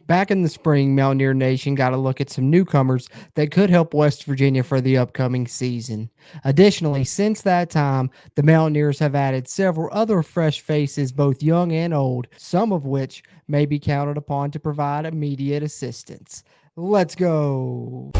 Back in the spring, Mountaineer Nation got a look at some newcomers that could help West Virginia for the upcoming season. Additionally, since that time, the Mountaineers have added several other fresh faces, both young and old, some of which may be counted upon to provide immediate assistance. Let's go.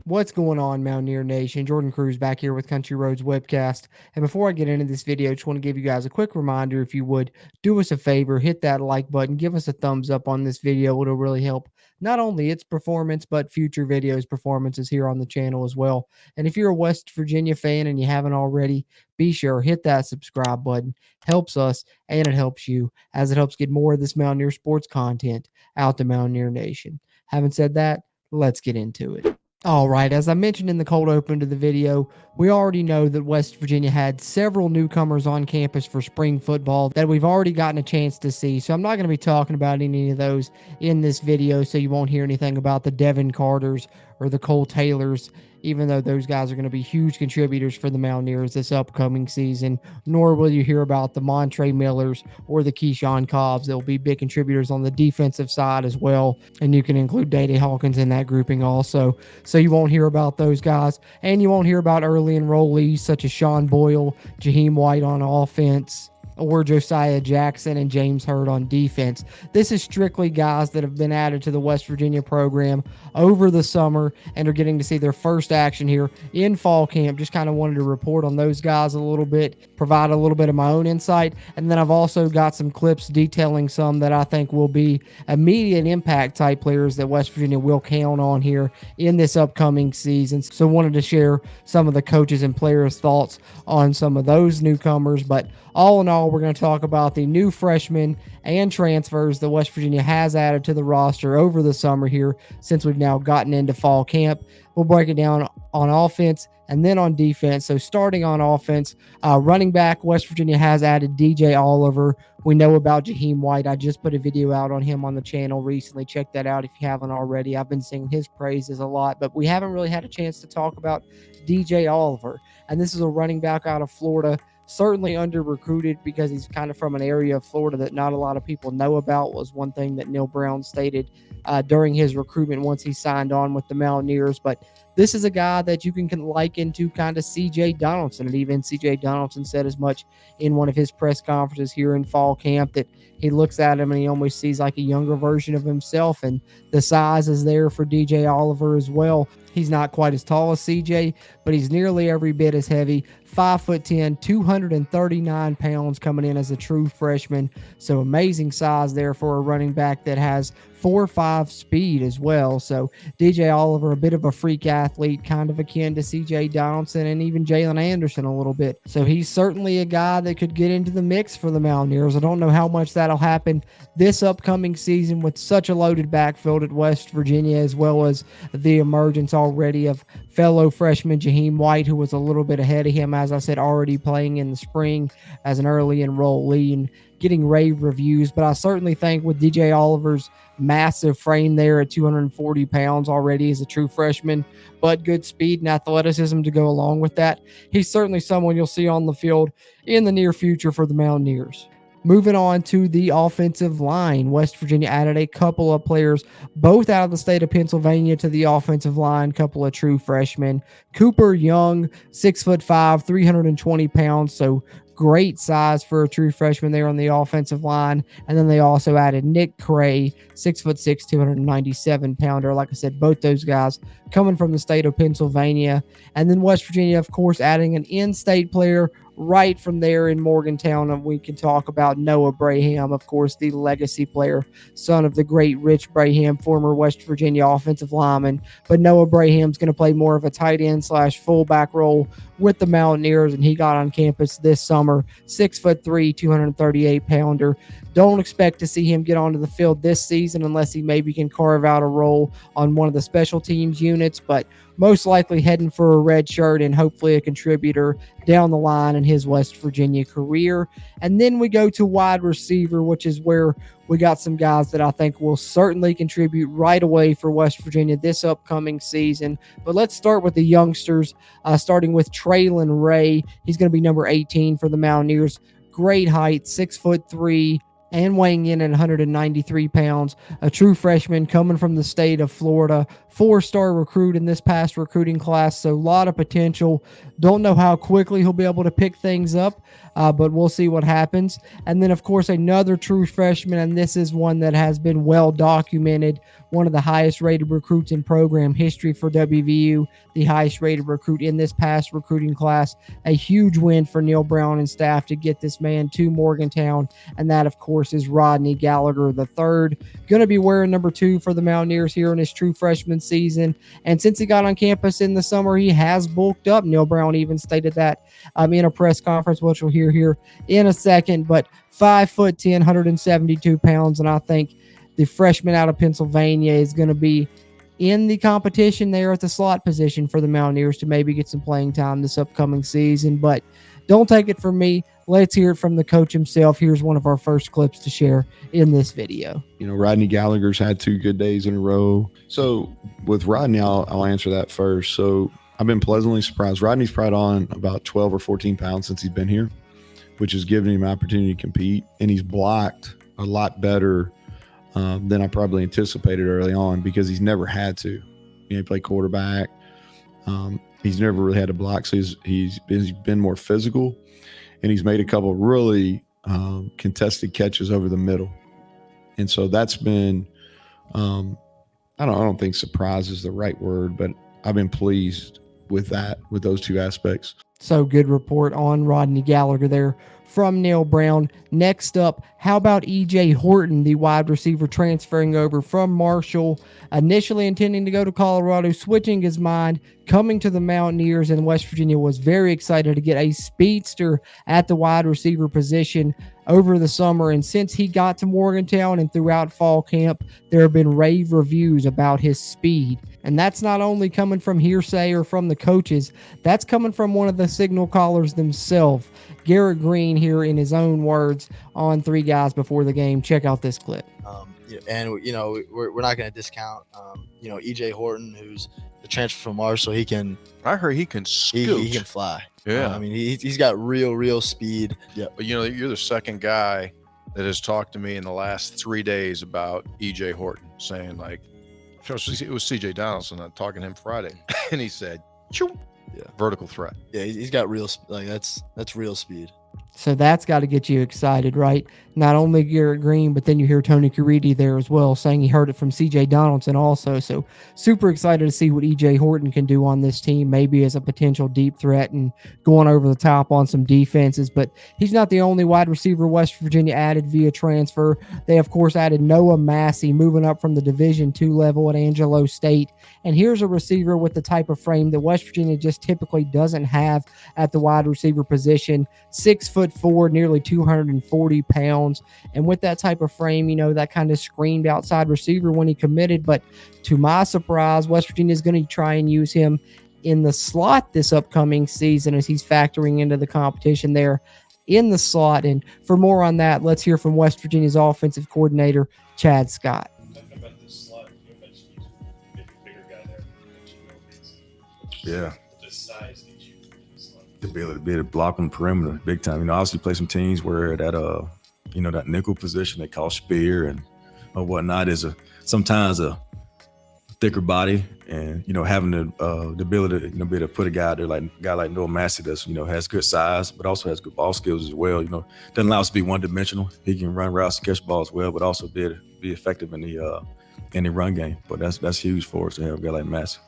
What's going on, Mountaineer Nation? Jordan Cruz back here with Country Roads Webcast. And before I get into this video, I just want to give you guys a quick reminder. If you would do us a favor, hit that like button, give us a thumbs up on this video. It'll really help not only its performance, but future videos performances here on the channel as well. And if you're a West Virginia fan and you haven't already, be sure hit that subscribe button. Helps us and it helps you, as it helps get more of this Mountaineer sports content out to Mountaineer Nation. Having said that, let's get into it. All right, as I mentioned in the cold open to the video, we already know that West Virginia had several newcomers on campus for spring football that we've already gotten a chance to see. So I'm not going to be talking about any of those in this video, so you won't hear anything about the Devin Carters or the Cole Taylors, even though those guys are going to be huge contributors for the Mountaineers this upcoming season, nor will you hear about the Montre Millers or the Keyshawn Cobbs. They'll be big contributors on the defensive side as well, and you can include Day-Day Hawkins in that grouping also. So you won't hear about those guys, and you won't hear about early enrollees such as Sean Boyle, Jaheim White on offense, or Josiah Jackson and James Hurd on defense. This is strictly guys that have been added to the West Virginia program over the summer and are getting to see their first action here in fall camp. Just kind of wanted to report on those guys a little bit, provide a little bit of my own insight, and then I've also got some clips detailing some that I think will be immediate impact type players that West Virginia will count on here in this upcoming season. So wanted to share some of the coaches and players' thoughts on some of those newcomers, but all in all, we're going to talk about the new freshmen and transfers that West Virginia has added to the roster over the summer here since we've now gotten into fall camp. We'll break it down on offense and then on defense. So starting on offense, running back, West Virginia has added DJ Oliver. We know about Jaheim White. I just put a video out on him on the channel recently. Check that out if you haven't already. I've been singing his praises a lot, but we haven't really had a chance to talk about DJ Oliver. And this is a running back out of Florida. Certainly under-recruited because he's kind of from an area of Florida that not a lot of people know about, was one thing that Neil Brown stated during his recruitment once he signed on with the Mountaineers. But this is a guy that you can liken to kind of C.J. Donaldson, and even C.J. Donaldson said as much in one of his press conferences here in fall camp that he looks at him and he almost sees like a younger version of himself, and the size is there for DJ Oliver as well. He's not quite as tall as CJ, but he's nearly every bit as heavy. 5'10", 239 pounds coming in as a true freshman. So amazing size there for a running back that has 4.5 speed as well. So DJ Oliver, a bit of a freak athlete, kind of akin to CJ Donaldson and even Jalen Anderson a little bit. So he's certainly a guy that could get into the mix for the Mountaineers. I don't know how much that'll happen this upcoming season with such a loaded backfield at West Virginia, as well as the emergence already of fellow freshman Jaheim White, who was a little bit ahead of him, as I said, already playing in the spring as an early enrollee and getting rave reviews. But I certainly think with DJ Oliver's massive frame there at 240 pounds already as a true freshman, but good speed and athleticism to go along with that, he's certainly someone you'll see on the field in the near future for the Mountaineers. Moving on to the offensive line, West Virginia added a couple of players, both out of the state of Pennsylvania, to the offensive line, couple of true freshmen. Cooper Young, 6'5", 320 pounds, so great size for a true freshman there on the offensive line. And then they also added Nick Cray, 6'6", 297 pounder. Like I said, both those guys coming from the state of Pennsylvania. And then West Virginia, of course, adding an in-state player right from there in Morgantown. And we can talk about Noah Braham, of course, the legacy player, son of the great Rich Braham, former West Virginia offensive lineman. But Noah Braham's going to play more of a tight end / fullback role with the Mountaineers, and he got on campus this summer. 6'3", 238 pounder. Don't expect to see him get onto the field this season unless he maybe can carve out a role on one of the special teams units, but most likely heading for a red shirt and hopefully a contributor down the line. And in his West Virginia career. And then we go to wide receiver, which is where we got some guys that I think will certainly contribute right away for West Virginia this upcoming season. But let's start with the youngsters, starting with Traylon Ray. He's going to be number 18 for the Mountaineers. Great height, 6'3", and weighing in at 193 pounds. A true freshman coming from the state of Florida. 4-star recruit in this past recruiting class, so a lot of potential. Don't know how quickly he'll be able to pick things up, but we'll see what happens. And then, of course, another true freshman, and this is one that has been well documented. One of the highest rated recruits in program history for WVU, the highest rated recruit in this past recruiting class. A huge win for Neil Brown and staff to get this man to Morgantown, and that, of course, is Rodney Gallagher III. Going to be wearing number 2 for the Mountaineers here in his true freshman season. And since he got on campus in the summer, he has bulked up. Neil Brown even stated that in a press conference, which we'll hear here in a second. But 5'10", 172 pounds, and I think the freshman out of Pennsylvania is going to be in the competition there at the slot position for the Mountaineers to maybe get some playing time this upcoming season. But don't take it from me. Let's hear it from the coach himself. Here's one of our first clips to share in this video. You know, Rodney Gallagher's had 2 good days in a row. So with Rodney, I'll answer that first. So I've been pleasantly surprised. Rodney's probably on about 12 or 14 pounds since he's been here, which has given him an opportunity to compete. And he's blocked a lot better than I probably anticipated early on because he's never had to. You know, he played quarterback. He's never really had to block, so he's been more physical, and he's made a couple really contested catches over the middle. And so that's been I don't think surprise is the right word, but I've been pleased with that, with those 2 aspects. So good report on Rodney Gallagher there from Neil Brown. Next up, how about E.J. Horton, the wide receiver transferring over from Marshall, initially intending to go to Colorado, switching his mind, coming to the Mountaineers, and West Virginia was very excited to get a speedster at the wide receiver position over the summer. And since he got to Morgantown and throughout fall camp, there have been rave reviews about his speed. And that's not only coming from hearsay or from the coaches, that's coming from one of the signal callers themselves, Garrett Green, here in his own words on 3 Guys Before the Game. Check out this clip. And, you know, we're not going to discount, you know, E.J. Horton, who's the transfer from Marshall. He can. I heard he can scoot. He can fly. Yeah. I mean, he's got real speed. Yeah. But, you know, you're the second guy that has talked to me in the last 3 days about E.J. Horton, saying, like, it was C.J. Donaldson. I'm talking to him Friday, and he said, "Choo." Yeah, vertical threat. Yeah, he's got real, like, that's real speed. So that's got to get you excited, right? Not only Garrett Green, but then you hear Tony Caridi there as well, saying he heard it from C.J. Donaldson also. So super excited to see what E.J. Horton can do on this team, maybe as a potential deep threat and going over the top on some defenses. But he's not the only wide receiver West Virginia added via transfer. They, of course, added Noah Massey, moving up from the Division II level at Angelo State. And here's a receiver with the type of frame that West Virginia just typically doesn't have at the wide receiver position. 6'4", nearly 240 pounds. And with that type of frame, you know, that kind of screamed outside receiver when he committed. But to my surprise, West Virginia is going to try and use him in the slot this upcoming season as he's factoring into the competition there in the slot. And for more on that, let's hear from West Virginia's offensive coordinator, Chad Scott. Talking about this slot, you mentioned he's a bigger guy there. Yeah. The size gives you in the slot. To be able to block on the perimeter big time. You know, obviously play some teams where that you know, that nickel position they call spear and or whatnot is sometimes a thicker body, and you know, having the ability to, you know, be able to put a guy there like Noah Massey that's, you know, has good size but also has good ball skills as well. You know, doesn't allow us to be one dimensional. He can run routes and catch balls well, but also be effective in the run game. But that's huge for us to have a guy like Massey.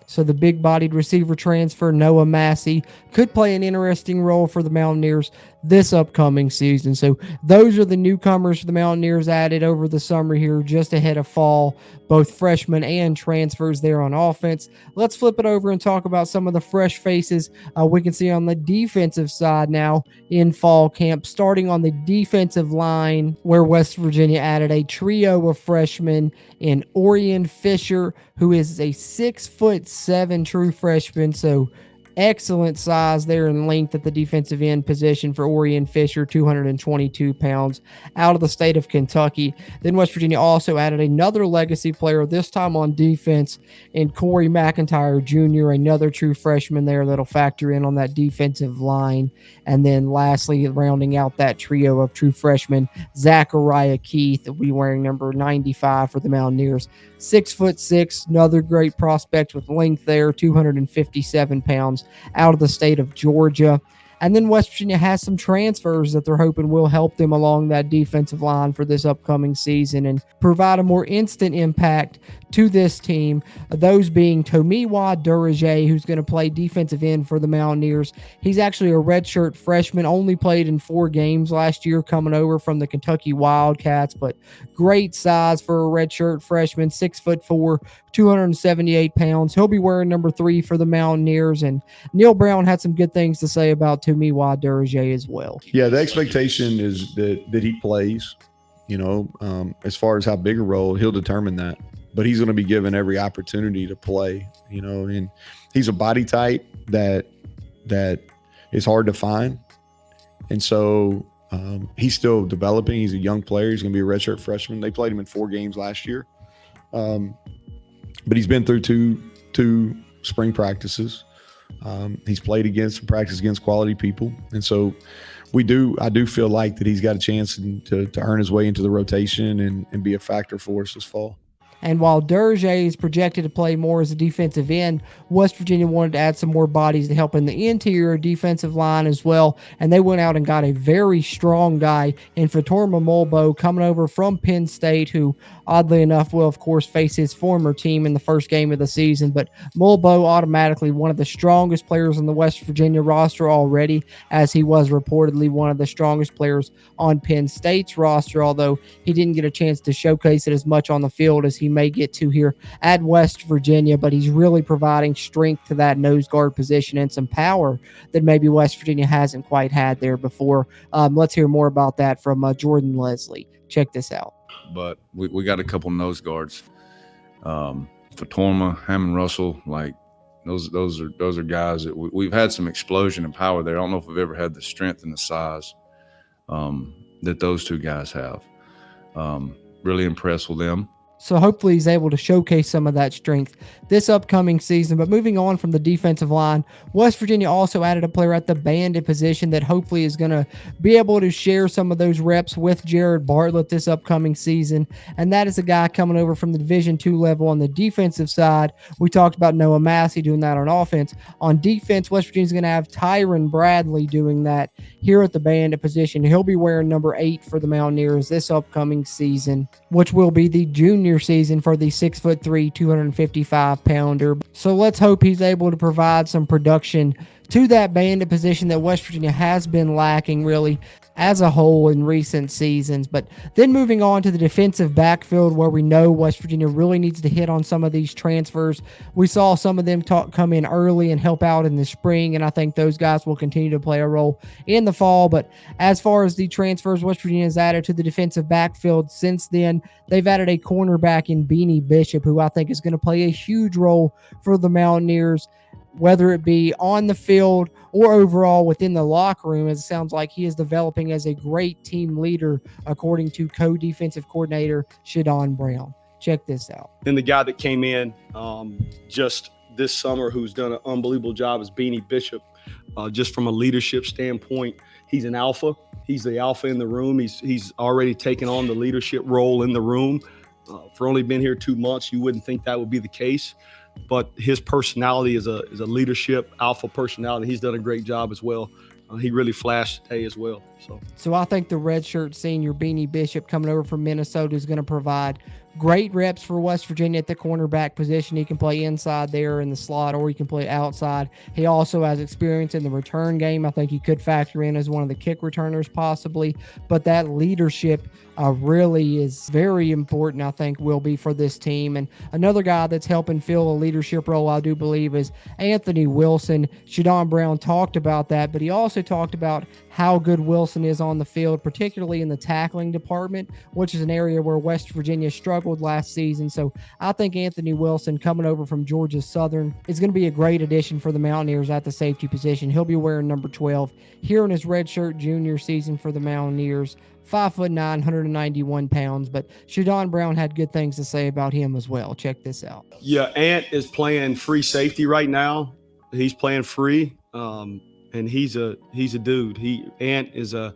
So the big-bodied receiver transfer, Noah Massey, could play an interesting role for the Mountaineers this upcoming season. So those are the newcomers the Mountaineers added over the summer here just ahead of fall, both freshmen and transfers there on offense. Let's flip it over and talk about some of the fresh faces we can see on the defensive side now in fall camp, starting on the defensive line where West Virginia added a trio of freshmen in Orion Fisher, who is a 6'7" true freshman. So excellent size there and length at the defensive end position for Orion Fisher, 222 pounds, out of the state of Kentucky. Then West Virginia also added another legacy player, this time on defense, in Corey McIntyre Jr., another true freshman there that'll factor in on that defensive line. And then lastly, rounding out that trio of true freshmen, Zachariah Keith will be wearing number 95 for the Mountaineers. 6'6", another great prospect with length there, 257 pounds, out of the state of Georgia. And then West Virginia has some transfers that they're hoping will help them along that defensive line for this upcoming season and provide a more instant impact to this team. Those being Tomiwa Durage, who's going to play defensive end for the Mountaineers. He's actually a redshirt freshman, only played in 4 games last year, coming over from the Kentucky Wildcats, but great size for a redshirt freshman, 6'4", 278 pounds. He'll be wearing number 3 for the Mountaineers, and Neil Brown had some good things to say about Tomiwa Durage as well. Yeah, the expectation is that he plays. As far as how big a role, he'll determine that. But he's going to be given every opportunity to play, and he's a body type that is hard to find. And so he's still developing. He's a young player. He's going to be a redshirt freshman. They played him in 4 games last year. But he's been through two spring practices. He's played against practice against quality people. And so I do feel like that he's got a chance to earn his way into the rotation and be a factor for us this fall. And while Durage is projected to play more as a defensive end, West Virginia wanted to add some more bodies to help in the interior defensive line as well. And they went out and got a very strong guy in Fatorma Mulbo coming over from Penn State, who oddly enough will, of course, face his former team in the first game of the season. But Mulbo automatically one of the strongest players on the West Virginia roster already, as he was reportedly one of the strongest players on Penn State's roster, although he didn't get a chance to showcase it as much on the field as he may get to here at West Virginia. But he's really providing strength to that nose guard position and some power that maybe West Virginia hasn't quite had there before. Let's hear more about that from Jorden Leslie. Check this out. But we got a couple nose guards. Fatorma, Hammond Russell, like those are guys that we've had some explosion and power there. I don't know if we've ever had the strength and the size that those 2 guys have. Really impressed with them. So hopefully he's able to showcase some of that strength this upcoming season. But moving on from the defensive line, West Virginia also added a player at the Bandit position that hopefully is going to be able to share some of those reps with Jared Bartlett this upcoming season. And that is a guy coming over from the Division II level on the defensive side. We talked about Noah Massey doing that on offense. On defense, West Virginia is going to have Tyron Bradley doing that here at the Bandit position. He'll be wearing number 8 for the Mountaineers this upcoming season, which will be the junior season for the 6'3", 255-pounder. So let's hope he's able to provide some production to that Bandit position that West Virginia has been lacking really as a whole in recent seasons. But then moving on to the defensive backfield, where we know West Virginia really needs to hit on some of these transfers. We saw some of them come in early and help out in the spring, and I think those guys will continue to play a role in the fall. But as far as the transfers West Virginia has added to the defensive backfield since then, they've added a cornerback in Beanie Bishop, who I think is going to play a huge role for the Mountaineers, whether it be on the field or overall within the locker room, as it sounds like he is developing as a great team leader, according to co-defensive coordinator Shadon Brown. Check this out. Then the guy that came in just this summer, who's done an unbelievable job, is Beanie Bishop. Just from a leadership standpoint, he's an alpha. He's the alpha in the room. He's already taken on the leadership role in the room. For only been here 2 months, you wouldn't think that would be the case. But his personality is a leadership alpha personality. He's done a great job as well. He really flashed today as well. So I think the redshirt senior Beanie Bishop coming over from Minnesota is going to provide great reps for West Virginia at the cornerback position. He can play inside there in the slot, or he can play outside. He also has experience in the return game. I think he could factor in as one of the kick returners possibly. But that leadership really is very important, I think, will be for this team. And another guy that's helping fill a leadership role, I do believe, is Anthony Wilson. Shadon Brown talked about that, but he also talked about how good Wilson is on the field, particularly in the tackling department, which is an area where West Virginia struggled struggled last season. So I think Anthony Wilson, coming over from Georgia Southern, is going to be a great addition for the Mountaineers at the safety position. He'll be wearing number 12 here in his redshirt junior season for the Mountaineers. 5'9", 191 pounds, but Shadon Brown had good things to say about him as well. Check this out. Yeah, Ant is playing free safety right now. He's playing free, and he's a dude. Ant is a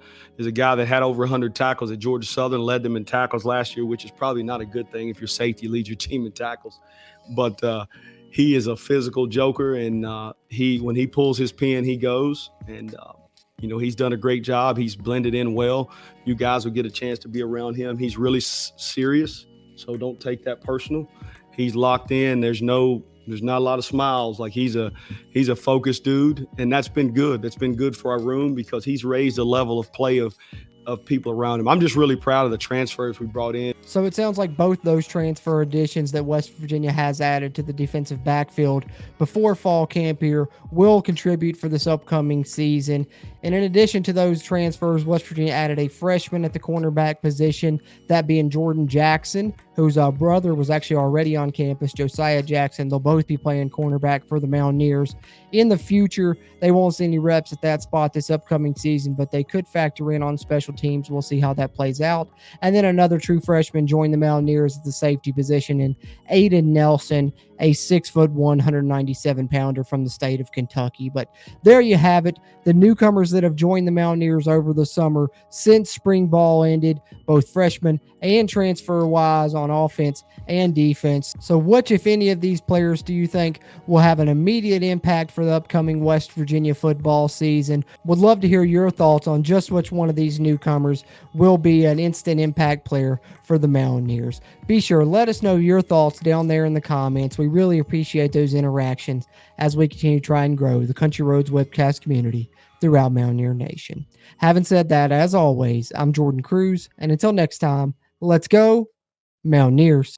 guy that had over 100 tackles at Georgia Southern, led them in tackles last year, which is probably not a good thing if your safety leads your team in tackles. But he is a physical joker, and when he pulls his pen, he goes. And he's done a great job. He's blended in well. You guys will get a chance to be around him. He's really serious, so don't take that personal. He's locked in. There's not a lot of smiles. Like he's a focused dude, and that's been good. That's been good for our room because he's raised the level of play of people around him. I'm just really proud of the transfers we brought in. So it sounds like both those transfer additions that West Virginia has added to the defensive backfield before fall camp here will contribute for this upcoming season. And in addition to those transfers, West Virginia added a freshman at the cornerback position, that being Jordan Jackson, whose brother was actually already on campus, Josiah Jackson. They'll both be playing cornerback for the Mountaineers. In the future, they won't see any reps at that spot this upcoming season, but they could factor in on special teams. We'll see how that plays out. And then another true freshman joined the Mountaineers at the safety position in Aiden Nelson, a 6'1", 197-pounder from the state of Kentucky. But there you have it, the newcomers that have joined the Mountaineers over the summer since spring ball ended, both freshmen and transfer-wise on offense and defense. So which, if any of these players, do you think will have an immediate impact for the upcoming West Virginia football season? Would love to hear your thoughts on just which one of these newcomers will be an instant impact player for the Mountaineers. Be sure, let us know your thoughts down there in the comments. We really appreciate those interactions as we continue to try and grow the Country Roads webcast community throughout Mountaineer Nation. Having said that, as always, I'm Jordan Cruz, and until next time, let's go Mountaineers.